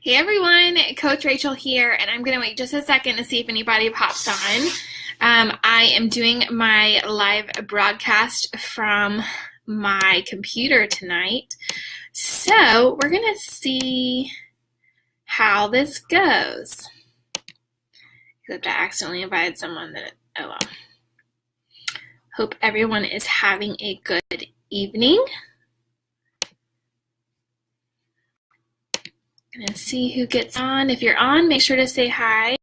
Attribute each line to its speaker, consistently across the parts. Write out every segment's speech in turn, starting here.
Speaker 1: Hey everyone, Coach Rachel here, and I'm going to wait just a second to see if anybody pops on. I am doing my live broadcast from my computer tonight, so we're going to see how this goes. Except I accidentally invited someone that, oh well. Hope everyone is having a good evening. Gonna see who gets on. If you're on, make sure to say hi.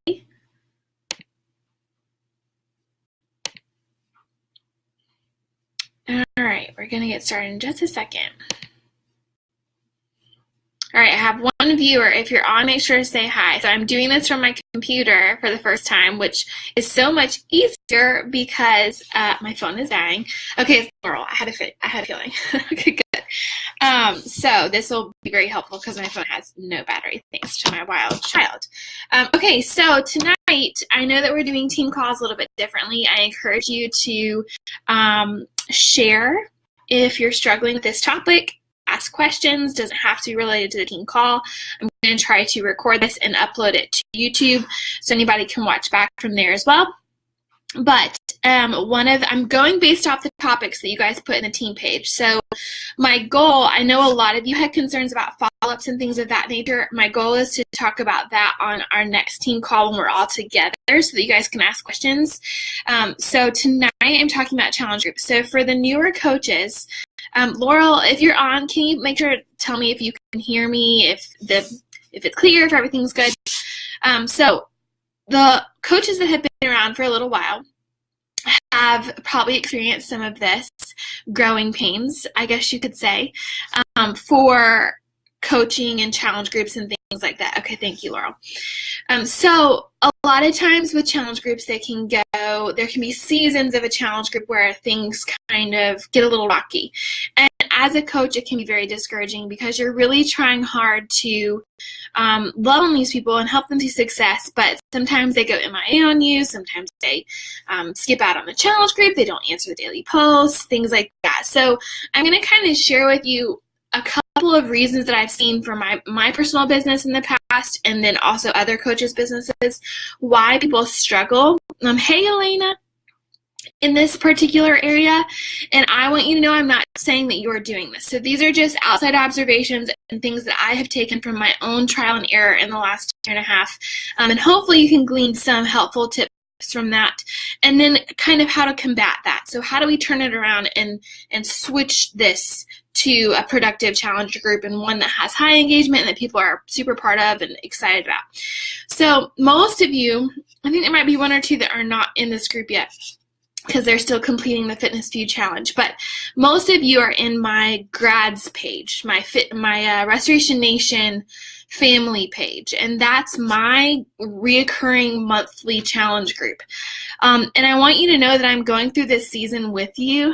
Speaker 1: All right, we're gonna get started in just a second. All right, I have one viewer. If you're on, make sure to say hi. So I'm doing this from my computer for the first time, which is so much easier because my phone is dying. Okay, it's Laurel. I had a feeling. Okay, good. So this will be very helpful because my phone has no battery, thanks to my wild child. Okay, so tonight, I know that we're doing team calls a little bit differently. I encourage you to share if you're struggling with this topic. Ask questions, doesn't have to be related to the team call. I'm going to try to record this and upload it to YouTube so anybody can watch back from there as well. But I'm going based off the topics that you guys put in the team page. So my goal, I know a lot of you had concerns about follow-ups and things of that nature. My goal is to talk about that on our next team call when we're all together so that you guys can ask questions. So tonight I'm talking about challenge groups. So for the newer coaches, Laurel, if you're on, can you make sure to tell me if you can hear me, if it's clear, if everything's good? So the coaches that have been around for a little while have probably experienced some of this growing pains, I guess you could say, for coaching and challenge groups and things like that. Okay, thank you, Laurel. So a lot of times with challenge groups, there can be seasons of a challenge group where things kind of get a little rocky. And as a coach, it can be very discouraging because you're really trying hard to love on these people and help them to success, but sometimes they go MIA on you, sometimes they skip out on the challenge group, they don't answer the daily posts, things like that. So I'm going to kind of share with you a couple of reasons that I've seen for my personal business in the past, and then also other coaches' businesses, why people struggle. Hey, Elena, in this particular area, and I want you to know I'm not saying that you're doing this. So these are just outside observations and things that I have taken from my own trial and error in the last year and a half, and hopefully you can glean some helpful tips from that, and then kind of how to combat that. So how do we turn it around and switch this to a productive challenge group and one that has high engagement and that people are super part of and excited about? So most of you, I think there might be one or two that are not in this group yet because they're still completing the Fitness View Challenge, but most of you are in my grads page, my Restoration Nation family page, and that's my reoccurring monthly challenge group. And I want you to know that I'm going through this season with you.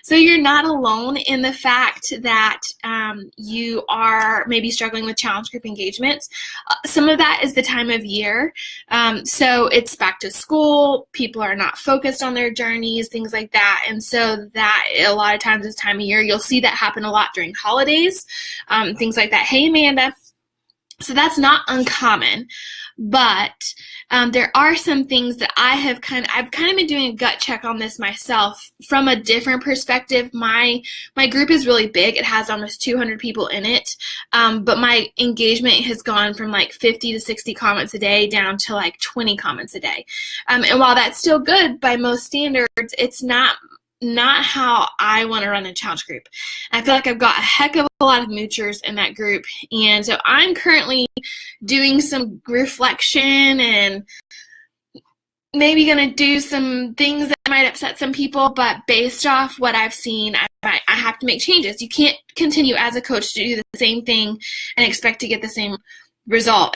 Speaker 1: So you're not alone in the fact that you are maybe struggling with challenge group engagements. Some of that is the time of year. So it's back to school, people are not focused on their journeys, things like that. And so that a lot of times this time of year, you'll see that happen a lot during holidays, things like that. Hey, Amanda. So that's not uncommon, but there are some things that I've kind of been doing a gut check on this myself from a different perspective. My group is really big. It has almost 200 people in it, but my engagement has gone from like 50 to 60 comments a day down to like 20 comments a day. And while that's still good by most standards, it's not how I want to run a challenge group. I feel like I've got a heck of a lot of moochers in that group, and so I'm currently doing some reflection and maybe going to do some things that might upset some people, but based off what I've seen, I have to make changes. You can't continue as a coach to do the same thing and expect to get the same result.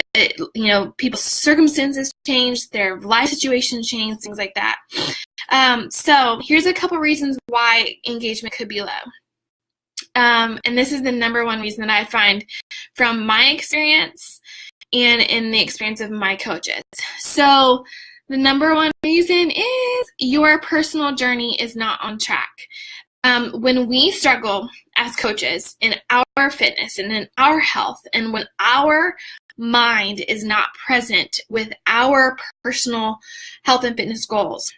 Speaker 1: People's circumstances change, their life situations change, things like that. So here's a couple reasons why engagement could be low. And this is the number one reason that I find from my experience and in the experience of my coaches. So the number one reason is your personal journey is not on track. When we struggle as coaches in our fitness and in our health, and when our mind is not present with our personal health and fitness goals,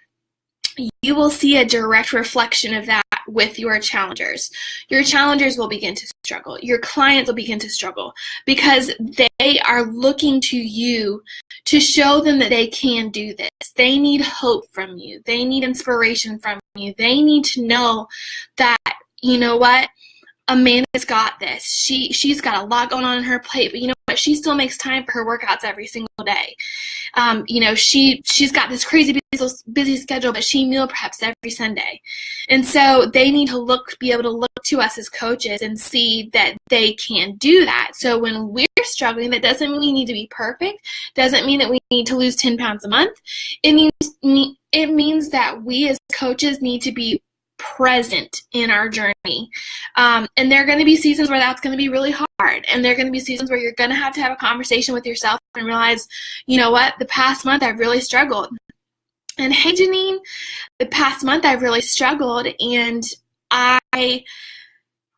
Speaker 1: you will see a direct reflection of that with your challengers. Your challengers will begin to struggle. Your clients will begin to struggle because they are looking to you to show them that they can do this. They need hope from you. They need inspiration from you. They need to know that, you know what, Amanda's got this. She's got a lot going on in her plate, but you know what? She still makes time for her workouts every single day. She's got this crazy busy schedule, but she meal preps every Sunday. And so they need to be able to look to us as coaches and see that they can do that. So when we're struggling, that doesn't mean we need to be perfect. Doesn't mean that we need to lose 10 pounds a month. It means that we as coaches need to be present in our journey. And there are going to be seasons where that's going to be really hard. And there are going to be seasons where you're going to have a conversation with yourself and realize, you know what, the past month I've really struggled. And hey, Janine, the past month I've really struggled and I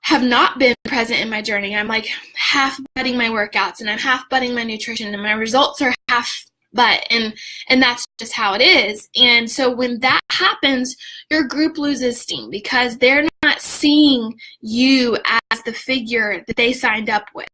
Speaker 1: have not been present in my journey. I'm like half butting my workouts and I'm half butting my nutrition and my results are half but, and that's just how it is. And so when that happens, your group loses steam because they're not seeing you as the figure that they signed up with.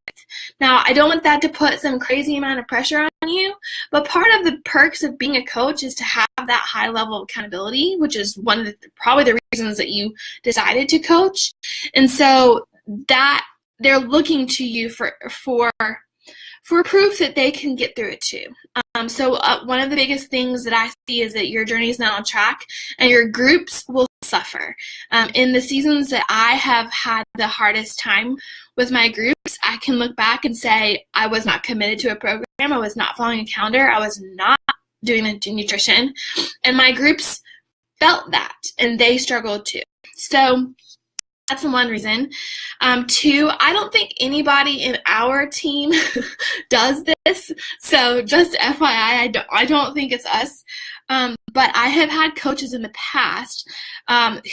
Speaker 1: Now, I don't want that to put some crazy amount of pressure on you, but part of the perks of being a coach is to have that high level of accountability, which is one of probably the reasons that you decided to coach. And so that they're looking to you for proof that they can get through it too. So one of the biggest things that I see is that your journey is not on track and your groups will suffer. In the seasons that I have had the hardest time with my groups, I can look back and say I was not committed to a program, I was not following a calendar, I was not doing the nutrition, and my groups felt that and they struggled too. So that's one reason. Two, I don't think anybody in our team does this. So just FYI, I don't think it's us. But I have had coaches in the past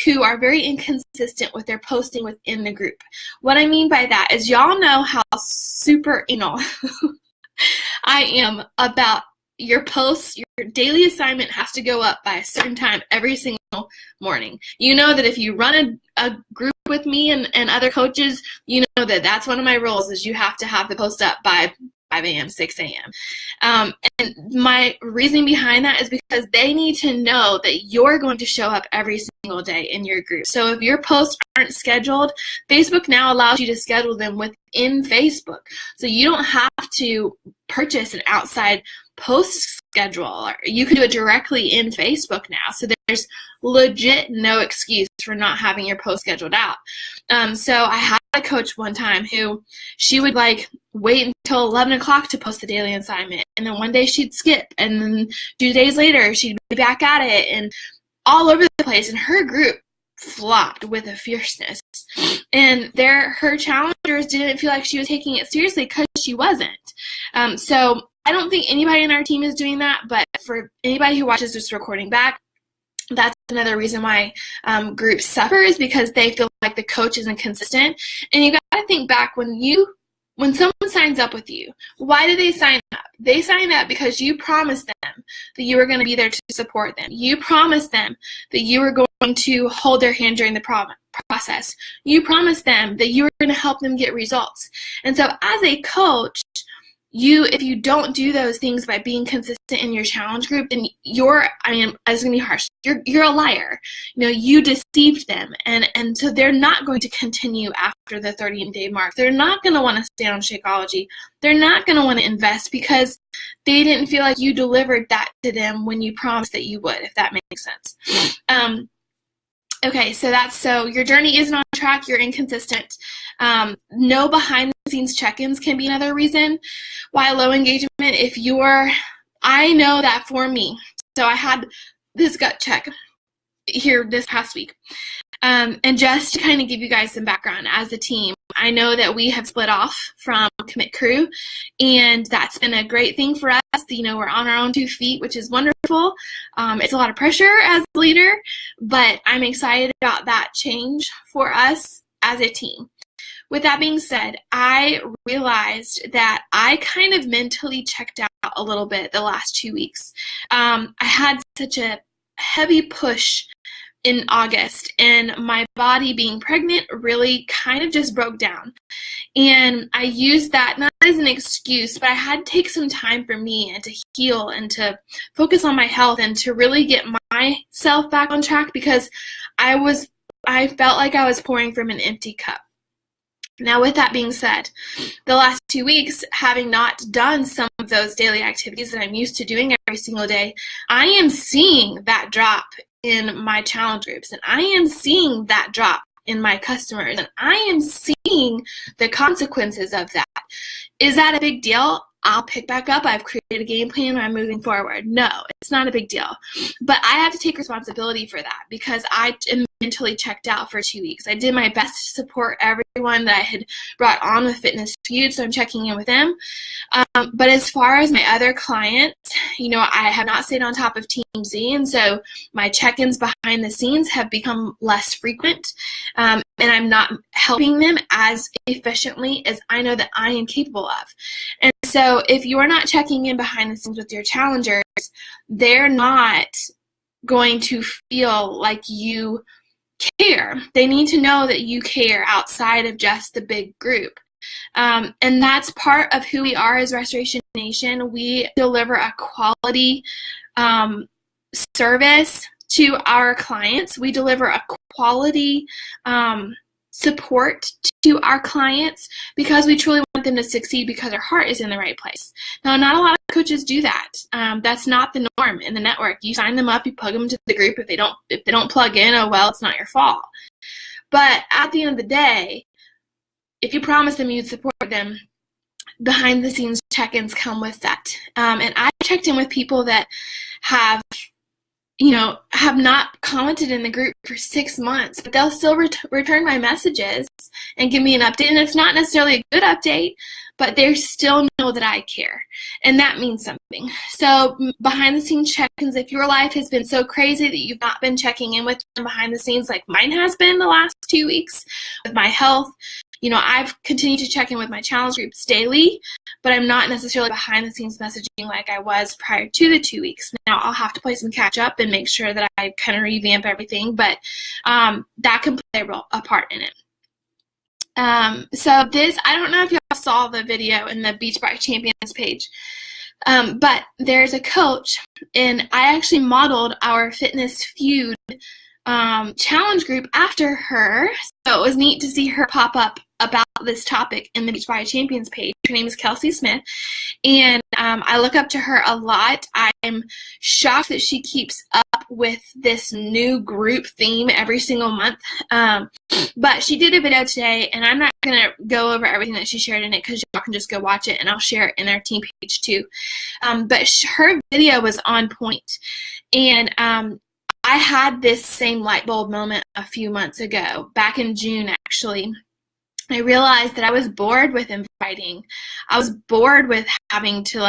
Speaker 1: who are very inconsistent with their posting within the group. What I mean by that is y'all know how super anal I am about your posts. Your daily assignment has to go up by a certain time every single morning. You know that if you run a group with me and other coaches, you know that that's one of my rules is you have to have the post up by 5 a.m., 6 a.m. And my reasoning behind that is because they need to know that you're going to show up every single day in your group. So if your posts aren't scheduled, Facebook now allows you to schedule them within Facebook. So you don't have to purchase an outside post schedule. You can do it directly in Facebook now. So there's legit no excuse for not having your post scheduled out. So I had a coach one time who she would wait until 11 o'clock to post the daily assignment. And then one day she'd skip. And then 2 days later, she'd be back at it and all over the place. And her group flopped with a fierceness. And her challengers didn't feel like she was taking it seriously because she wasn't. So I don't think anybody in our team is doing that. But for anybody who watches this recording back, that's another reason why groups suffer is because they feel like the coach isn't consistent. And you got to think back when someone signs up with you, why do they sign up? They sign up because you promised them that you were going to be there to support them. You promised them that you were going to hold their hand during the process. You promised them that you were going to help them get results. And so as a coach, if you don't do those things by being consistent in your challenge group, then it's going to be harsh. You're a liar. You deceived them. And so they're not going to continue after the 30-day mark. They're not going to want to stay on Shakeology. They're not going to want to invest because they didn't feel like you delivered that to them when you promised that you would, if that makes sense. Okay, so your journey isn't on track, you're inconsistent. No behind-the-scenes check-ins can be another reason why low engagement. I know that for me. So I had this gut check here this past week. And just to kind of give you guys some background as a team, I know that we have split off from Commit Crew, and that's been a great thing for us. We're on our own 2 feet, which is wonderful. It's a lot of pressure as a leader, but I'm excited about that change for us as a team. With that being said, I realized that I kind of mentally checked out a little bit the last 2 weeks. I had such a heavy push in August, and my body being pregnant really kind of just broke down. And I used that not as an excuse, but I had to take some time for me and to heal and to focus on my health and to really get myself back on track, because I felt like I was pouring from an empty cup. Now, with that being said, the last 2 weeks, having not done some of those daily activities that I'm used to doing every single day, I am seeing that drop in my challenge groups, and I am seeing that drop in my customers, and I am seeing the consequences of that. Is that a big deal? I'll pick back up. I've created a game plan and I'm moving forward. No, it's not a big deal. But I have to take responsibility for that, because I am mentally checked out for 2 weeks. I did my best to support everyone that I had brought on with Fitness Feud, so I'm checking in with them. But as far as my other clients, I have not stayed on top of Team Z, and so my check-ins behind the scenes have become less frequent, and I'm not helping them as efficiently as I know that I am capable of. And so if you're not checking in behind the scenes with your challengers, they're not going to feel like you care. They need to know that you care outside of just the big group. And that's part of who we are as Restoration Nation. We deliver a quality service to our clients. We deliver a quality support to our clients because we truly want them to succeed, because their heart is in the right place. Now, not a lot of coaches do that. That's not the norm in the network. You sign them up, you plug them into the group. If they don't plug in, oh well, it's not your fault. But at the end of the day, if you promise them you'd support them, behind the scenes check-ins come with that. And I checked in with people that have not commented in the group for 6 months, but they'll still return my messages and give me an update. And it's not necessarily a good update, but they still know that I care. And that means something. So behind the scenes check-ins, if your life has been so crazy that you've not been checking in with them behind the scenes like mine has been the last 2 weeks with my health, I've continued to check in with my challenge groups daily, but I'm not necessarily behind the scenes messaging like I was prior to the 2 weeks. Now I'll have to play some catch up and make sure that I kind of revamp everything, but that can play a part in it. So this, I don't know if y'all saw the video in the Beachbody Champions page, but there's a coach, and I actually modeled our Fitness Feud challenge group after her. So it was neat to see her pop up about this topic in the Beachbody Champions page. Her name is Kelsey Smith, and I look up to her a lot. I'm shocked that she keeps up with this new group theme every single month. But she did a video today, and I'm not going to go over everything that she shared in it because y'all can just go watch it, and I'll share it in our team page too. But her video was on point, and I had this same light bulb moment a few months ago, back in June actually. I realized that I was bored with inviting. I was bored with having to,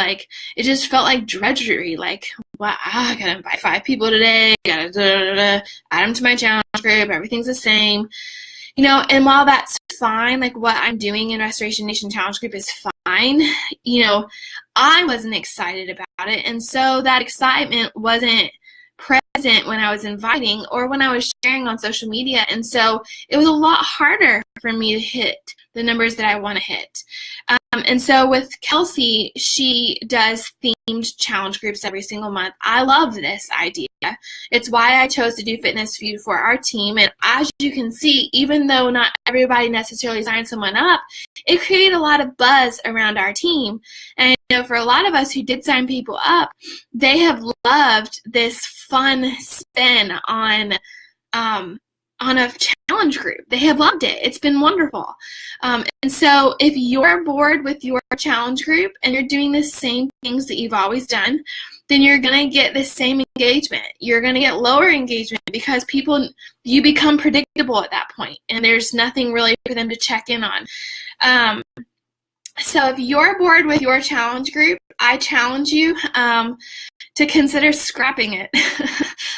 Speaker 1: it just felt like drudgery. I gotta invite 5 people today, gotta add them to my challenge group, everything's the same. And while that's fine, what I'm doing in Restoration Nation Challenge Group is fine, I wasn't excited about it. And so that excitement wasn't present when I was inviting or when I was sharing on social media. And so it was a lot harder for me to hit the numbers that I want to hit. And so with Kelsey, she does themed challenge groups every single month. I love this idea. It's why I chose to do Fitness Feud for our team. And as you can see, even though not everybody necessarily signed someone up, it created a lot of buzz around our team. And for a lot of us who did sign people up, they have loved this fun spin on on a challenge group. They have loved it. It's been wonderful. And so if you're bored with your challenge group and you're doing the same things that you've always done, then you're going to get the same engagement. You're going to get lower engagement because you become predictable at that point, and there's nothing really for them to check in on. So if you're bored with your challenge group, I challenge you to consider scrapping it.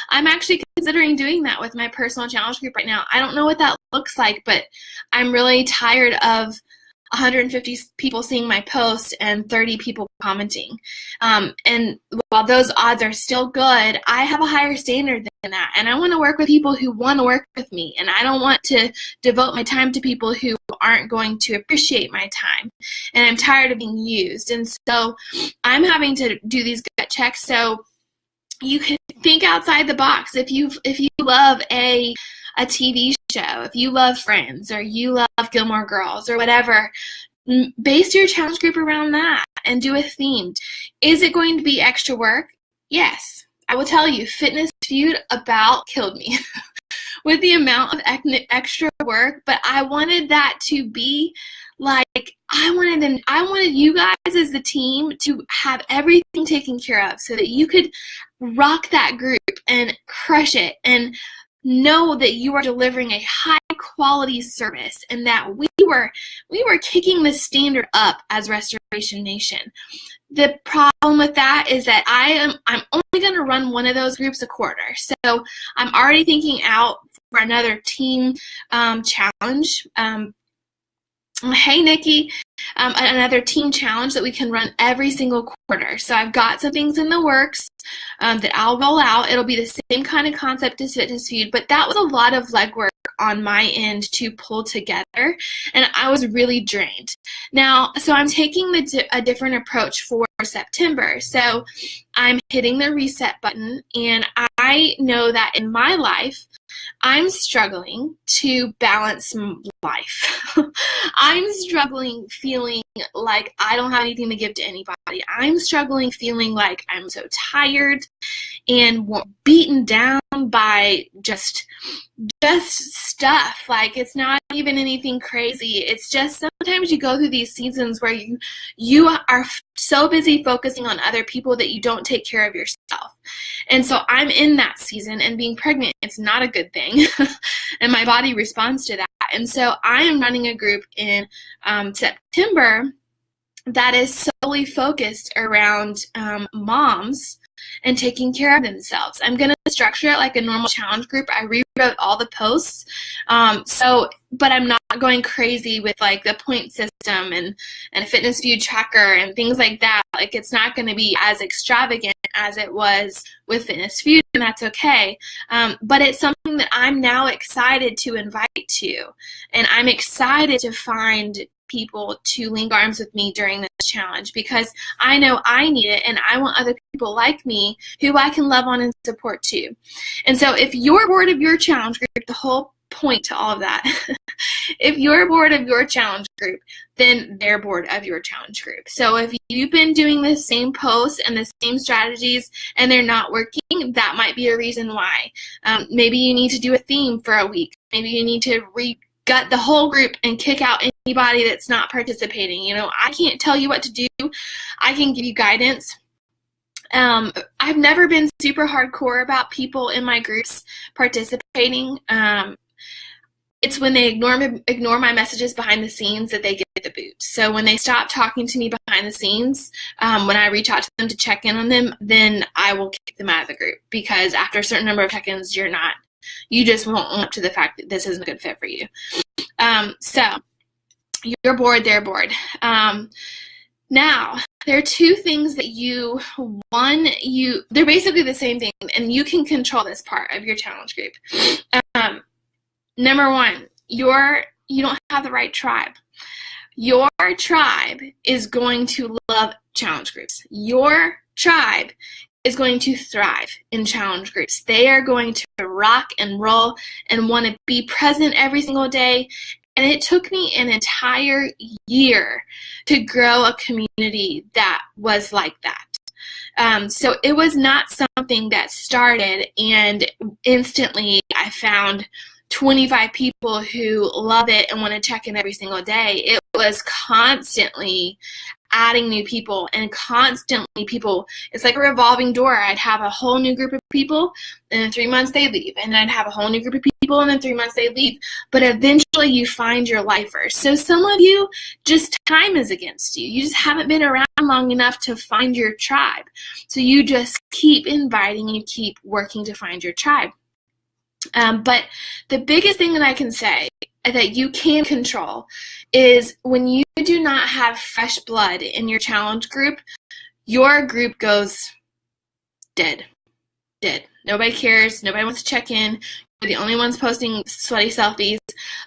Speaker 1: I'm actually considering doing that with my personal challenge group right now. I don't know what that looks like, but I'm really tired of 150 people seeing my post and 30 people commenting. And while those odds are still good, I have a higher standard than that. And I want to work with people who want to work with me. And I don't want to devote my time to people who aren't going to appreciate my time. And I'm tired of being used. And so I'm having to do these gut checks. So you can think outside the box. If you love a TV show, if you love Friends or you love Gilmore Girls or whatever, base your challenge group around that and do a themed. Is it going to be extra work? Yes. I will tell you, Fitness Feud about killed me with the amount of extra work, but I wanted that to be like, I wanted you guys as the team to have everything taken care of so that you could rock that group and crush it and know that you are delivering a high quality service and that we were kicking the standard up as Restoration Nation. The problem with that is that I'm only going to run one of those groups a quarter. So I'm already thinking out for another team challenge. Hey, Nikki, another team challenge that we can run every single quarter. So I've got some things in the works that I'll roll out. It'll be the same kind of concept as Fitness Feud, but that was a lot of legwork on my end to pull together, and I was really drained. Now, so I'm taking a different approach for September. So I'm hitting the reset button, and I know that in my life, I'm struggling to balance life. I'm struggling feeling like I don't have anything to give to anybody. I'm struggling feeling like I'm so tired and beaten down by just stuff. Like, it's not even anything crazy. It's just sometimes you go through these seasons where you are so busy focusing on other people that you don't take care of yourself. And so I'm in that season, and being pregnant, it's not a good thing. And my body responds to that. And so I am running a group in September that is solely focused around moms and taking care of themselves. I'm going to structure it like a normal challenge group. I rewrote all the posts. But I'm not going crazy with like the point system and a Fitness Feud tracker and things like that. Like, it's not going to be as extravagant as it was with Fitness Feud, and that's okay. But it's something that I'm now excited to invite to, and I'm excited to find people to link arms with me during this challenge, because I know I need it, and I want other people like me who I can love on and support too. And so if you're bored of your challenge group, the whole point to all of that, if you're bored of your challenge group, then they're bored of your challenge group. So if you've been doing the same posts and the same strategies and they're not working, that might be a reason why. Maybe you need to do a theme for a week. Maybe you need to gut the whole group and kick out anybody that's not participating. You know, I can't tell you what to do. I can give you guidance. I've never been super hardcore about people in my groups participating. It's when they ignore my messages behind the scenes that they get the boot. So when they stop talking to me behind the scenes, when I reach out to them to check in on them, then I will kick them out of the group, because after a certain number of check-ins, you just won't own up to the fact that this isn't a good fit for you. So you're bored, they're bored. Now, there are two things that they're basically the same thing, and you can control this part of your challenge group. Number one, you don't have the right tribe. Your tribe is going to love challenge groups. Your tribe is going to thrive in challenge groups. They are going to rock and roll and want to be present every single day. And it took me an entire year to grow a community that was like that. So it was not something that started and instantly I found 25 people who love it and want to check in every single day. It was constantly adding new people and constantly people. It's like a revolving door. I'd have a whole new group of people, and in 3 months they leave, and then I'd have a whole new group of people, and in 3 months they leave. But eventually you find your lifers. So some of you, just time is against you. You just haven't been around long enough to find your tribe. So you just keep inviting, you keep working to find your tribe. But the biggest thing that I can say that you can control is when you do not have fresh blood in your challenge group, your group goes dead. Nobody cares. Nobody wants to check in. You're the only ones posting sweaty selfies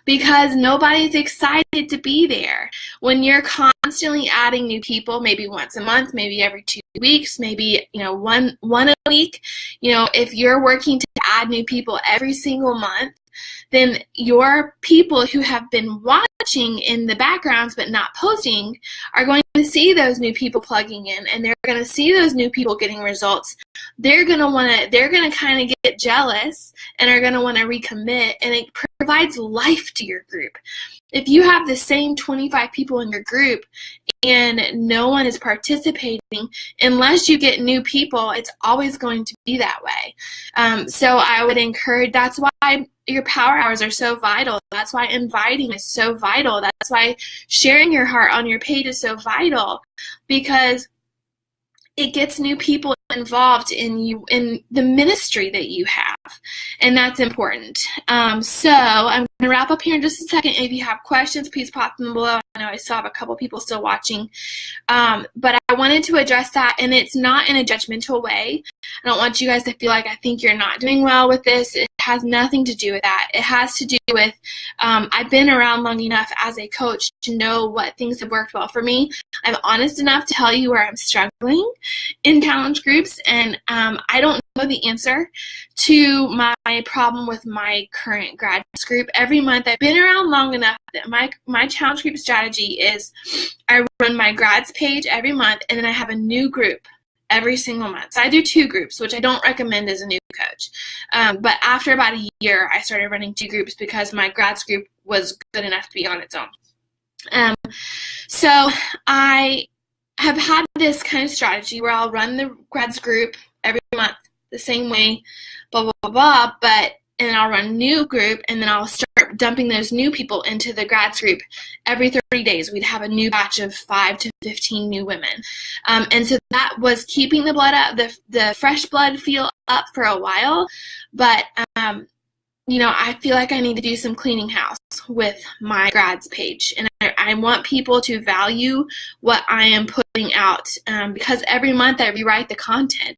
Speaker 1: because nobody's excited to be there. When you're constantly adding new people, maybe once a month, maybe every 2 weeks, maybe one a week, if you're working to add new people every single month, then your people who have been watching in the backgrounds but not posting are going to see those new people plugging in, and they're going to see those new people getting results. They're going to kind of get jealous and are going to want to recommit, and it provides life to your group. If you have the same 25 people in your group and no one is participating, unless you get new people, it's always going to be that way. So I would encourage, that's why your power hours are so vital. That's why inviting is so vital. That's why sharing your heart on your page is so vital, because it gets new people involved in the ministry that you have, and that's important. So I'm going to wrap up here in just a second. If you have questions, please pop them below. I know I still have a couple people still watching, but I wanted to address that, and it's not in a judgmental way. I don't want you guys to feel like I think you're not doing well with this. It has nothing to do with that. It has to do with I've been around long enough as a coach to know what things have worked well for me. I'm honest enough to tell you where I'm struggling in challenge groups, and I don't know the answer to my problem with my current graduates group. Every month, I've been around long enough that my challenge group strategy is I run my grads page every month, and then I have a new group every single month. So I do 2 groups, which I don't recommend as a new coach. But after about a year, I started running 2 groups because my grads group was good enough to be on its own. So I have had this kind of strategy where I'll run the grads group every month the same way, blah, blah, blah, blah, and then I'll run a new group, and then I'll start dumping those new people into the grads group every 30 days. We'd have a new batch of 5 to 15 new women. And so that was keeping the blood up, the fresh blood feel up for a while, but I feel like I need to do some cleaning house with my grads page, and I want people to value what I am putting out, because every month I rewrite the content.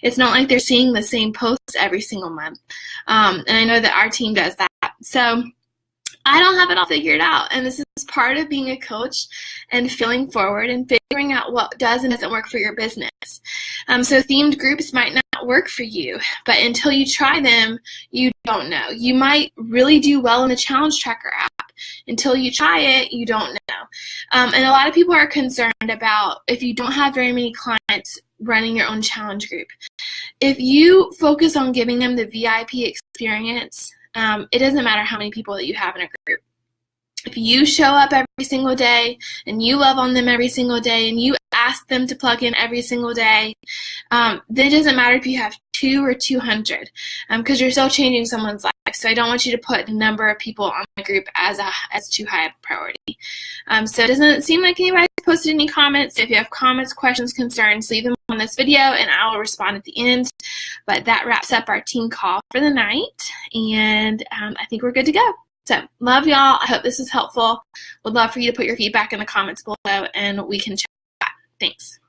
Speaker 1: It's not like they're seeing the same posts every single month, and I know that our team does that. So I don't have it all figured out, and this is part of being a coach and feeling forward and figuring out what does and doesn't work for your business. So themed groups might not work for you, but until you try them, you don't know. You might really do well in the Challenge Tracker app. Until you try it, you don't know. And a lot of people are concerned about if you don't have very many clients running your own challenge group. If you focus on giving them the VIP experience, it doesn't matter how many people that you have in a group. If you show up every single day and you love on them every single day and you ask them to plug in every single day, then it doesn't matter if you have 2 or 200, because you're still changing someone's life. So I don't want you to put the number of people on the group as too high a priority. So it doesn't seem like anybody posted any comments. If you have comments, questions, concerns, leave them on this video and I will respond at the end. But that wraps up our team call for the night, and I think we're good to go. So love y'all. I hope this is helpful. Would love for you to put your feedback in the comments below and we can chat. Thanks.